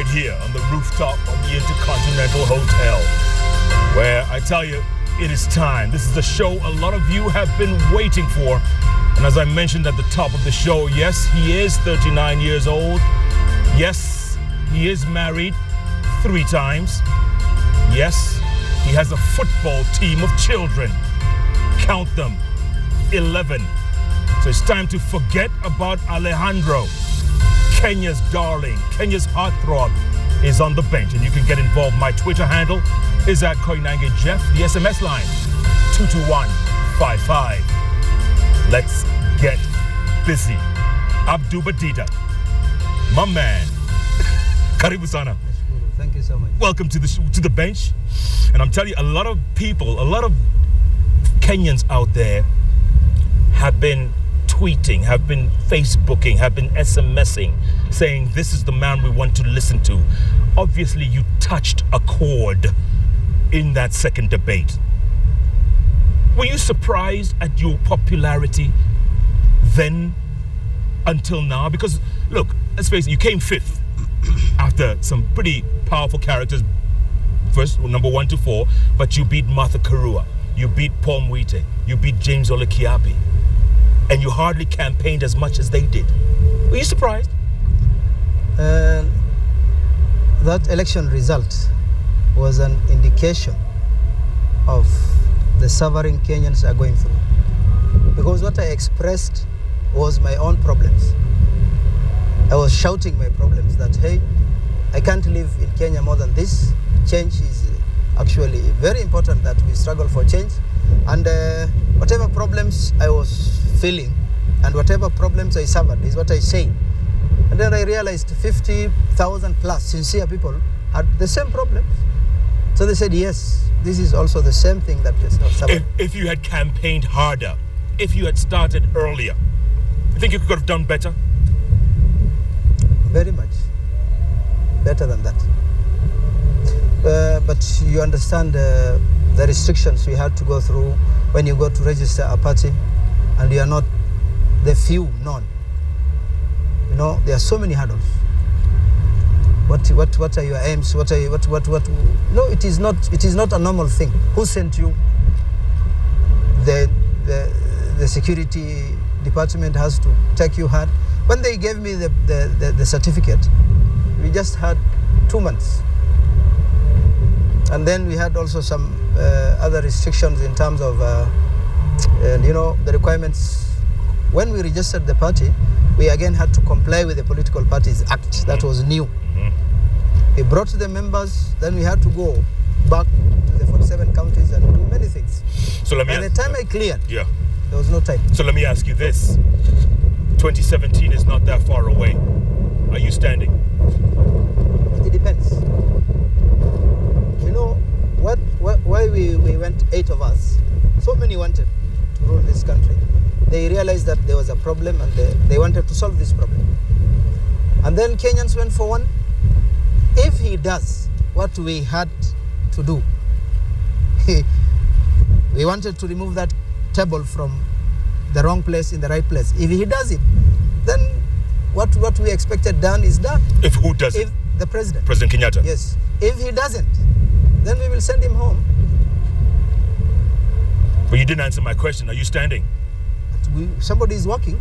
right here on the rooftop of the Intercontinental Hotel, where I tell you, it is time. This is the show a lot of you have been waiting for. And as I mentioned at the top of the show, yes, he is 39 years old. Yes, he is married 3 times. Yes, he has a football team of children. Count them, 11. So it's time to forget about Alejandro. Kenya's darling, Kenya's heartthrob is on the bench, and you can get involved. My Twitter handle is at Koinange Jeff. The SMS line 22155. Let's get busy. Abdouba Dida, my man. Karibu sana. Thank you so much. Welcome to the bench. And I'm telling you, a lot of people, a lot of Kenyans out there have been tweeting, have been Facebooking, have been SMSing, saying this is the man we want to listen to. Obviously, you touched a chord in that second debate. Were you surprised at your popularity then until now? Because, look, let's face it, you came 5th after some pretty powerful characters, first, number 1 to 4, but you beat Martha Karua, you beat Paul Mwite, you beat James Olekiapi, and you hardly campaigned as much as they did. Were you surprised? That election result was an indication of the suffering Kenyans are going through. Because what I expressed was my own problems. I was shouting my problems that, hey, I can't live in Kenya more than this. Change is actually very important, that we struggle for change. And whatever problems I was feeling and whatever problems I suffered is what I say. And then I realized 50,000 plus sincere people had the same problems. So they said, yes, this is also the same thing that is not suffering. If you had campaigned harder, if you had started earlier, you think you could have done better? Very much better than that. But you understand the restrictions we had to go through when you go to register a party and you are not the few known. You know, there are so many hurdles. What are your aims? What? No, it is not a normal thing. Who sent you? The security department has to take you hard. When they gave me the certificate, we just had 2 months. And then we had also some other restrictions in terms of, the requirements. When we registered the party, we again had to comply with the Political Parties Act. That was new. We brought the members, then we had to go back to the 47 counties and do many things. So let me the time I cleared, there was no time. So let me ask you this. 2017 is not that far away. Are you standing? It depends. You know, why we went 8 of us, so many wanted to rule this country. They realized that there was a problem and they wanted to solve this problem. And then Kenyans went for one. If he does what we had to do, we wanted to remove that table from the wrong place in the right place. If he does it, then what we expected done is done. If who does it? If the president. President Kenyatta? Yes. If he doesn't, then we will send him home. But you didn't answer my question. Are you standing? Somebody is working,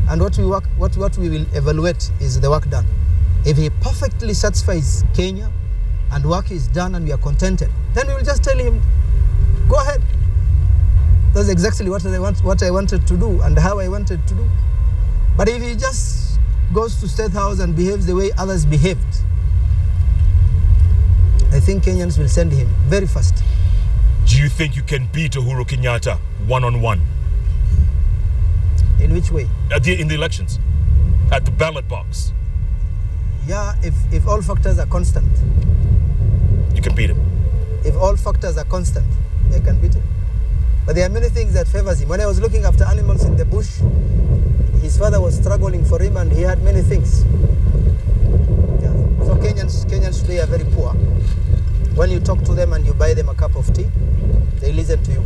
and what we will evaluate is the work done. If he perfectly satisfies Kenya and work is done and we are contented, then we will just tell him, go ahead. That's exactly what I wanted to do and how I wanted to do. But if he just goes to State House and behaves the way others behaved, I think Kenyans will send him very fast. Do you think you can beat Uhuru Kenyatta one-on-one? In which way? In the elections, at the ballot box. Yeah, if all factors are constant. You can beat him. If all factors are constant, they can beat him. But there are many things that favors him. When I was looking after animals in the bush, his father was struggling for him and he had many things. Yeah. So Kenyans today are very poor. When you talk to them and you buy them a cup of tea, they listen to you.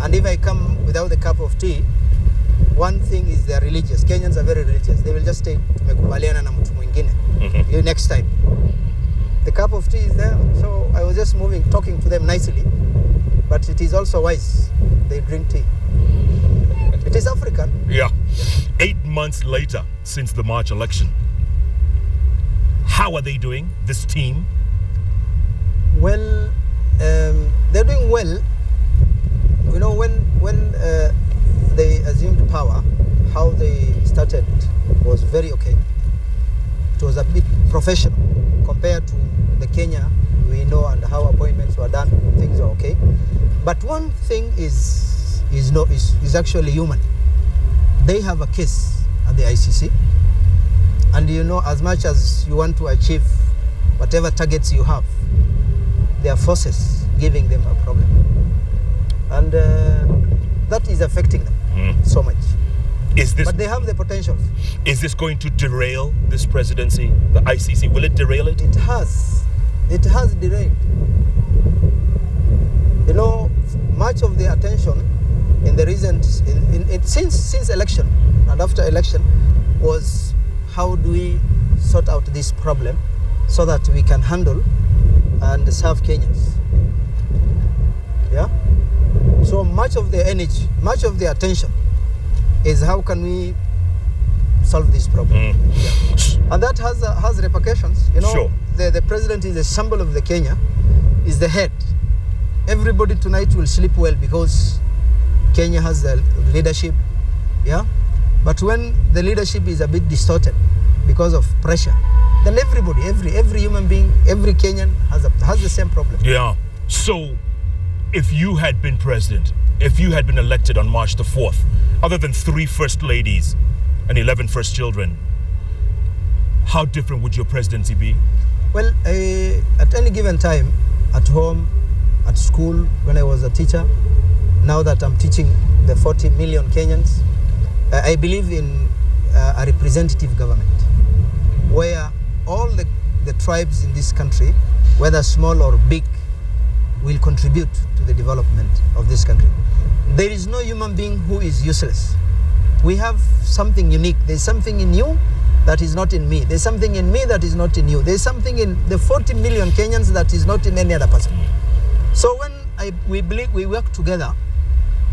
And if I come without a cup of tea, one thing is they're religious. Kenyans are very religious. They will just say, tumekubaliana na mtu mwingine. in Guinea next time. The cup of tea is there, so I was just talking to them nicely. But it is also wise, they drink tea. It is African. Yeah. 8 months later, since the March election, how are they doing, this team? Well, they're doing well. You know, when they assumed power, how they started was very okay. It was a bit professional compared to the Kenya we know and how appointments were done. Things are okay. But one thing is actually human. They have a case at the ICC, and you know, as much as you want to achieve whatever targets you have, there are forces giving them a problem, and that is affecting them so much. But they have the potential. Is this going to derail this presidency, the ICC? Will it derail it? It has. It has derailed. You know, much of the attention in the recent, since election and after election, was how do we sort out this problem so that we can handle and serve Kenyans. Yeah? So much of the energy, much of the attention is how can we solve this problem. Yeah. And that has repercussions. You know, sure. The president is a symbol of the Kenya, is the head. Everybody tonight will sleep well because Kenya has the leadership. Yeah? But when the leadership is a bit distorted because of pressure, then everybody, every human being, every Kenyan has the same problem. Yeah. So if you had been president, if you had been elected on March the 4th, other than 3 first ladies and 11 first children, how different would your presidency be? Well, at any given time, at home, at school, when I was a teacher, now that I'm teaching the 40 million Kenyans, I believe in a representative government where all the tribes in this country, whether small or big, will contribute to the development of this country. There is no human being who is useless. We have something unique. There's something in you that is not in me. There's something in me that is not in you. There's something in the 40 million Kenyans that is not in any other person. So when we work together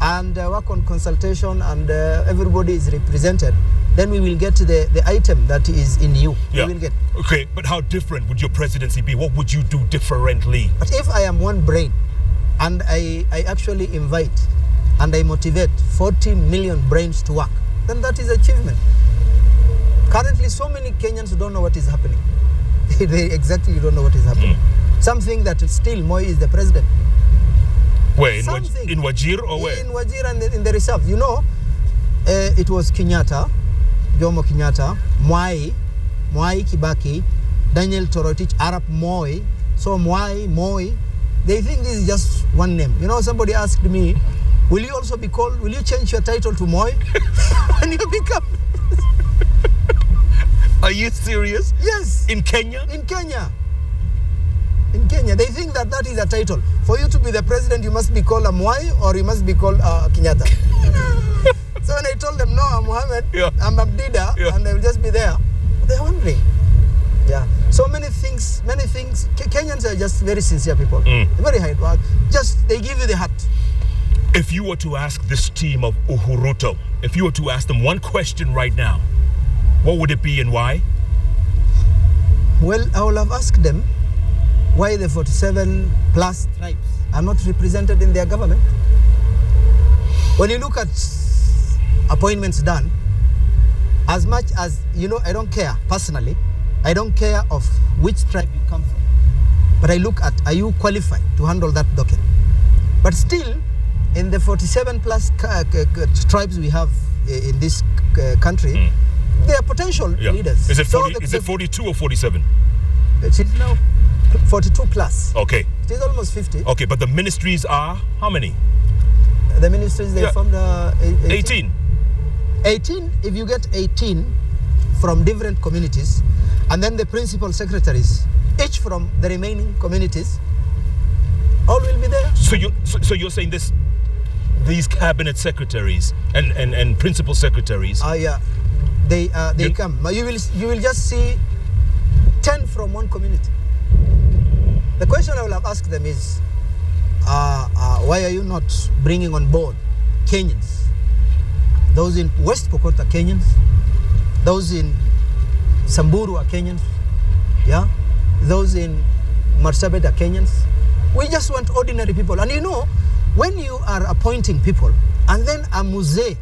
and work on consultation and everybody is represented, then we will get to the item that is in you. Yeah. We will get. Okay, but how different would your presidency be? What would you do differently? But if I am one brain and I actually invite and I motivate 40 million brains to work, then that is achievement. Currently, so many Kenyans don't know what is happening. They exactly don't know what is happening. Something that still Moi is the president. Where? In Wajir or where? In Wajir and in the reserve. You know, it was Kenyatta, Jomo Kenyatta, Mwai Kibaki, Daniel Torotich, Arap Moi. So Moi. They think this is just one name. You know, somebody asked me, will you change your title to Moi when you become... Are you serious? Yes. In Kenya? In Kenya. In Kenya. They think that is a title. For you to be the president, you must be called a Mwai or you must be called Kenyatta. So when I told them, no, I'm Mohammed, I'm Abdida, and they will just be there, they're wondering. Yeah. So many things. Kenyans are just very sincere people. Very hard work. Just, they give you the heart. If you were to ask this team of Uhuruto, if you were to ask them one question right now, what would it be and why? Well, I will have asked them why the 47 plus tribes are not represented in their government. When you look at appointments done, as much as, you know, I don't care personally, I don't care of which tribe you come from, but I look at, are you qualified to handle that docket? But still, in the 47 plus tribes we have in this country, they are potential leaders. Is it 42 or 47? It is now 42 plus. Okay. It is almost 50. Okay, but the ministries are how many? The ministries, they formed 18. 18, if you get 18 from different communities, and then the principal secretaries, each from the remaining communities, all will be there. So you're saying these cabinet secretaries and principal secretaries? Yeah, they come. You will just see 10 from one community. The question I will have asked them is, why are you not bringing on board Kenyans? Those in West Pokot are Kenyans. Those in Samburu are Kenyans. Yeah? Those in Marsabit are Kenyans. We just want ordinary people. And you know, when you are appointing people, and then a Muzee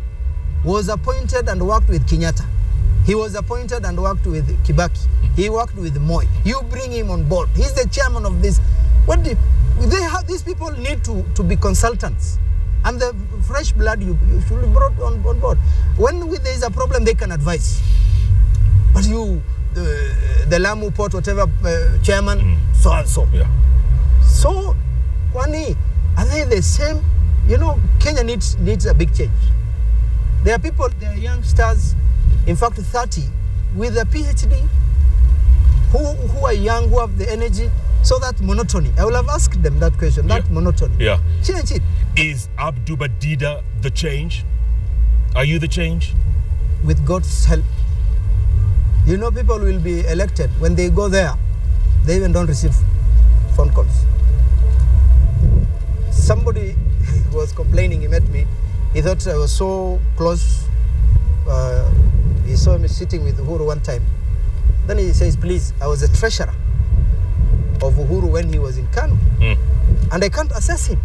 was appointed and worked with Kenyatta, he was appointed and worked with Kibaki, he worked with Moi, you bring him on board, he's the chairman of this. What do they have? These people need to be consultants, and the fresh blood you should be brought on board. When there is a problem, they can advise. But you, the Lamu Port, whatever chairman, so and so. Yeah. So, Kwani, are they the same? You know, Kenya needs a big change. There are people, there are youngsters, in fact 30, with a PhD, who are young, who have the energy. So that monotony, I will have asked them that question, that monotony. Yeah. Change it. Is Abdouba Dida the change? Are you the change? With God's help. You know, people will be elected. When they go there, they even don't receive phone calls. Somebody was complaining, he met me. He thought I was so close. He saw me sitting with Uhuru one time. Then he says, please, I was a treasurer of Uhuru when he was in Kano. And I can't assess him.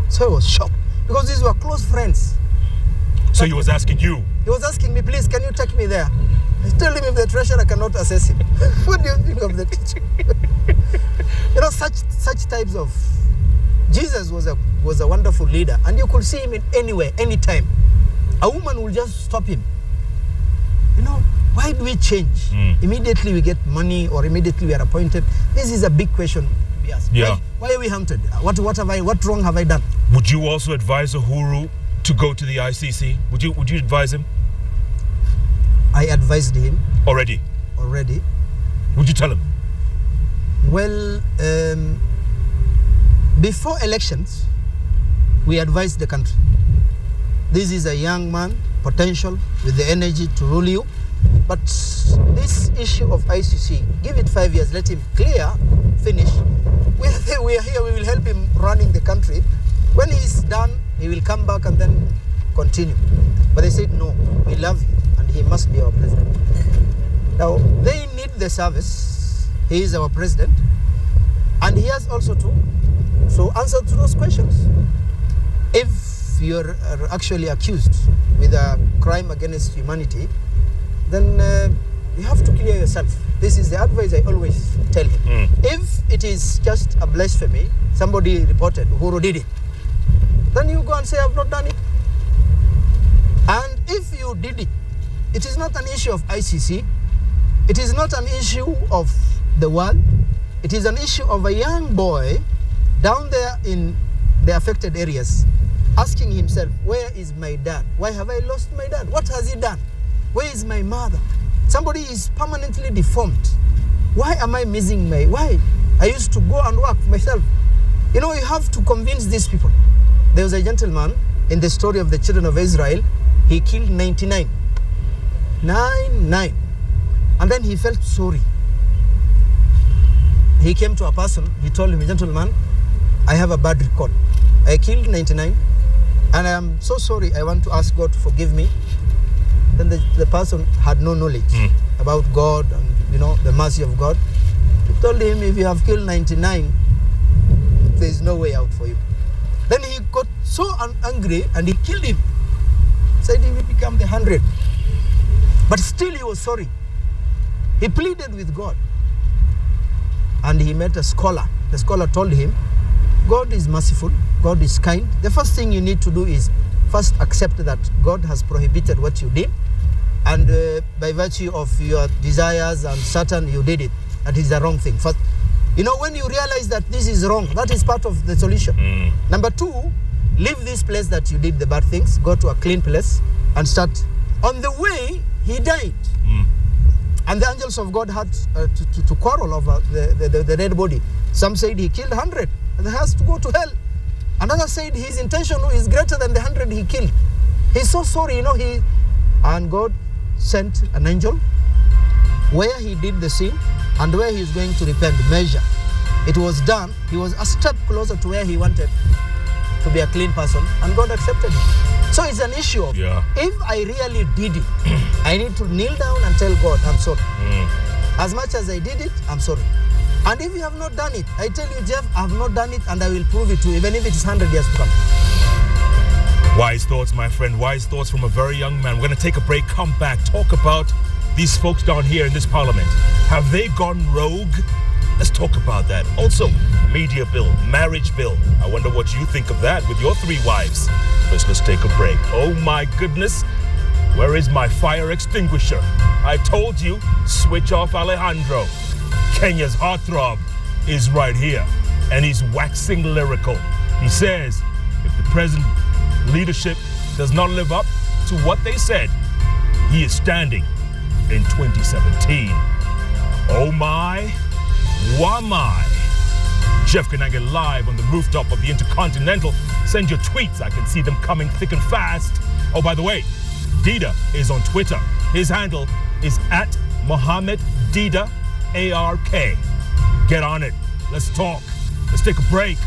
So I was shocked, because these were close friends. So he was asking you? He was asking me, please, can you take me there? I told him, if the treasurer cannot assess him, what do you think of the teacher? You know, such types of... Jesus was a wonderful leader, and you could see him in anywhere, anytime. A woman will just stop him. You know, why do we change? Immediately we get money, or immediately we are appointed. This is a big question to be asked. Yeah. Why are we hunted? What wrong have I done? Would you also advise Uhuru to go to the ICC? Would you advise him? I advised him. Already? Already. Would you tell him? Well, before elections, we advised the country. This is a young man, potential, with the energy to rule you. But this issue of ICC, give it 5 years, let him clear, finish. We are here, we will help him running the country. When he's done, he will come back and then continue. But they said, no, we love you, and he must be our president. Now, they need the service. He is our president. And he has also to answer to those questions. If you're actually accused with a crime against humanity, then you have to clear yourself. This is the advice I always tell him. If it is just a blasphemy, somebody reported, Uhuru did it, then you go and say, I've not done it. And if you did it, it is not an issue of ICC. It is not an issue of the world. It is an issue of a young boy down there in the affected areas, asking himself, where is my dad? Why have I lost my dad? What has he done? Where is my mother? Somebody is permanently deformed. Why am I missing why? I used to go and work myself. You know, you have to convince these people. There was a gentleman in the story of the children of Israel. He killed 99. 99. And then he felt sorry. He came to a person, he told him, gentleman, I have a bad record. I killed 99, and I am so sorry, I want to ask God to forgive me. Then the person had no knowledge about God and, you know, the mercy of God. He told him, if you have killed 99, there is no way out for you. Then he got so angry and he killed him. Said he will become the 100. But still he was sorry. He pleaded with God. And he met a scholar. The scholar told him, God is merciful, God is kind. The first thing you need to do is first accept that God has prohibited what you did, and by virtue of your desires and Satan, you did it. That is the wrong thing. First, you know, when you realize that this is wrong, that is part of the solution. Number two, leave this place that you did the bad things, go to a clean place and start. On the way, he died. And the angels of God had to quarrel over the dead body. Some said he killed 100 and he has to go to hell. Another said his intention is greater than the 100 he killed. He's so sorry, you know, and God sent an angel where he did the sin. and where he's going to repent measure. It was done. He was a step closer to where he wanted to be a clean person, and God accepted him. So it's an issue of, if I really did it, I need to kneel down and tell God, I'm sorry. As much as I did it, I'm sorry. And if you have not done it, I tell you, Jeff, I have not done it, and I will prove it to you, even if it is 100 years to come. Wise thoughts, my friend. Wise thoughts from a very young man. We're going to take a break, come back, talk about these folks down here in this parliament. Have they gone rogue? Let's talk about that. Also, media bill, marriage bill. I wonder what you think of that with your 3 wives. First, let's take a break. Oh my goodness. Where is my fire extinguisher? I told you, switch off Alejandro. Kenya's heartthrob is right here, and he's waxing lyrical. He says, if the present leadership does not live up to what they said, he is standing in 2017. Oh my, why my? Jeff Kananga live on the rooftop of the Intercontinental. Send your tweets, I can see them coming thick and fast. Oh, by the way, Dida is on Twitter. His handle is at Mohammed Dida ARK. Get on it. Let's talk. Let's take a break.